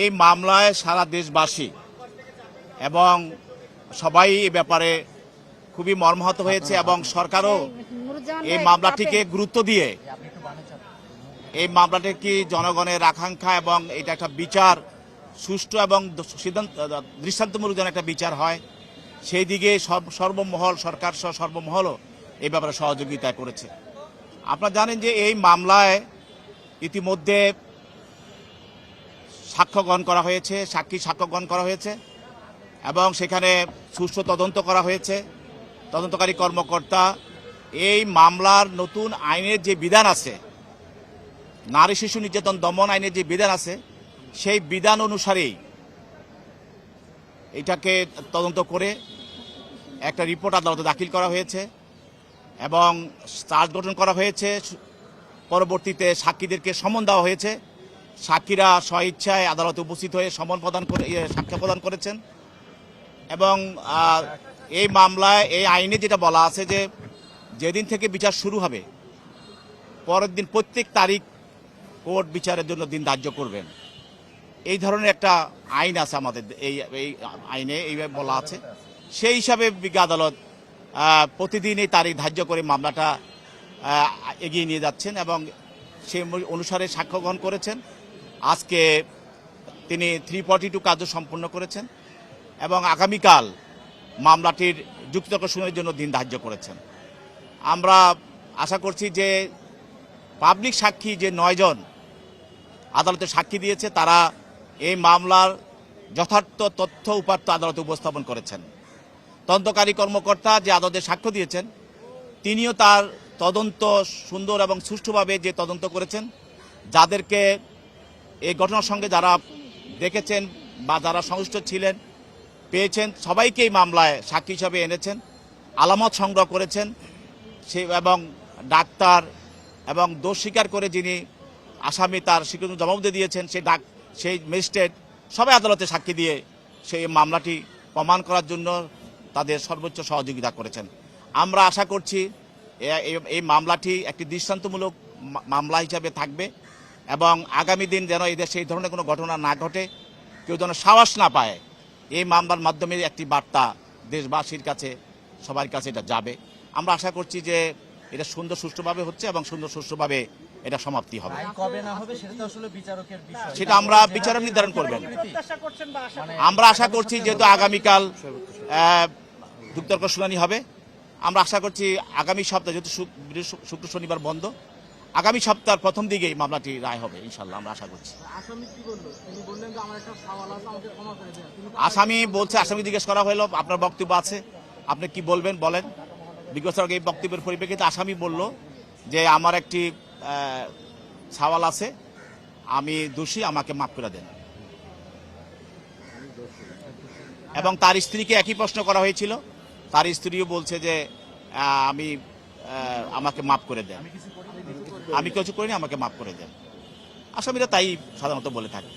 এই মামলায় সারা দেশবাসী এবং সবাই এই ব্যাপারে খুবই মর্মাহত হয়েছে এবং সরকারও এই মামলাটিকে গুরুত্ব দিয়ে এই মামলাটি জনগণের আকাঙ্ক্ষা এবং এটা একটা বিচার সুষ্ঠু এবং দৃষ্টান্তমূলক যেন একটা বিচার হয় সেই দিকে সর্বমহল সরকার সহ সর্বমহলও এই ব্যাপারে সহযোগিতা করেছে। আপনারা জানেন যে এই মামলায় ইতিমধ্যে সাক্ষ্য গ্রহণ করা হয়েছে, সাক্ষ্য গ্রহণ করা হয়েছে এবং সেখানে সুষ্ঠু তদন্ত করা হয়েছে। তদন্তকারী কর্মকর্তা এই মামলার নতুন আইনের যে বিধান আছে, নারী শিশু নির্যাতন দমন আইনের যে বিধান আছে, সেই বিধান অনুসারেই এটাকে তদন্ত করে একটা রিপোর্ট আদালতে দাখিল করা হয়েছে এবং চার্জ গঠন করা হয়েছে। পরবর্তীতে সাক্ষীদেরকে সমন দেওয়া হয়েছে। সাক্ষীরা স্বইচ্ছায় আদালতে উপস্থিত হয়ে সমন প্রদান করে সাক্ষ্য প্রদান করেছেন এবং এই মামলায় এই আইনে যেটা বলা আছে যে যেদিন থেকে বিচার শুরু হবে পরের দিন প্রত্যেক তারিখ কোর্ট বিচারের জন্য দিন ধার্য করবেন, এই ধরনের একটা আইন আছে আমাদের এই আইনে এইভাবে বলা আছে। সেই হিসাবে বিজ্ঞ আদালত প্রতিদিন এই তারিখ ধার্য করে মামলাটা এগিয়ে নিয়ে যাচ্ছেন এবং সেই অনুসারে সাক্ষ্য গ্রহণ করেছেন। আজকে তিনি 342 কার্য সম্পন্ন করেছেন এবং আগামীকাল মামলাটির যুক্তিতর্ক শুনানির জন্য দিন ধার্য করেছেন। আমরা আশা করছি যে পাবলিক সাক্ষী যে 9 জন আদালতে সাক্ষী দিয়েছে তারা এই মামলার যথার্থ তথ্য উপাত্ত আদালতে উপস্থাপন করেছেন। তদন্তকারী কর্মকর্তা যে আদালতে সাক্ষ্য দিয়েছেন তিনিও তার তদন্ত সুন্দর এবং সুষ্ঠুভাবে যে তদন্ত করেছেন, যাদেরকে এই ঘটনার সঙ্গে যারা দেখেছেন বা যারা সংশ্লিষ্ট ছিলেন পেয়েছেন সবাইকে এই মামলায় সাক্ষী হিসাবে এনেছেন, আলামত সংগ্রহ করেছেন এবং ডাক্তার এবং দোষ স্বীকার করে যিনি আসামি তার স্বীকৃতি জবাবদিহি দিয়েছেন সেই ম্যাজিস্ট্রেট সবাই আদালতে সাক্ষী দিয়ে সেই মামলাটি প্রমাণ করার জন্য তাদের সর্বোচ্চ সহযোগিতা করেছেন। আমরা আশা করছি এই মামলাটি একটি দৃষ্টান্তমূলক মামলা হিসাবে থাকবে এবং আগামী দিন যেন এই দেশে এই ধরনের কোনো ঘটনা না ঘটে, কেউ যেন সাহস না পায়। এই মামলার মাধ্যমে একটি বার্তা দেশবাসীর কাছে সবার কাছে এটা যাবে। আমরা আশা করছি যে এটা সুন্দর সুষ্ঠুভাবে হচ্ছে এবং সুন্দর সুষ্ঠুভাবে এটা সমাপ্তি হবে। সেটা আমরা বিচারক নির্ধারণ করবেন। আমরা আশা করছি যেহেতু আগামীকাল যুক্তিতর্ক শুনানি হবে, আমরা আশা করছি আগামী সপ্তাহে যেহেতু শুক্র শনিবার বন্ধ, আগামী সপ্তাহের প্রথম দিকেই মামলাটি রায় হবে ইনশাল্লাহ। আমরা আশা করছি। আসামি বলছে, আসামি জিজ্ঞেস করা হলো আপনার বক্তব্য আছে, আপনি কি বলবেন বলেন। বিজ্ঞাসক এই বক্তব্যের পরিপ্রেক্ষিতে আসামি বলল যে আমার একটি সওয়াল আছে, আমি দোষী, আমাকে মাফ করে দেন। এবং তার স্ত্রীকে একই প্রশ্ন করা হয়েছিল, তার স্ত্রীও বলছে যে আমাকে মাফ করে দেন, আমি কিছু করিনি, আমাকে মাফ করে দেন। আসামিরা তাই সাধারণত বলে থাকে।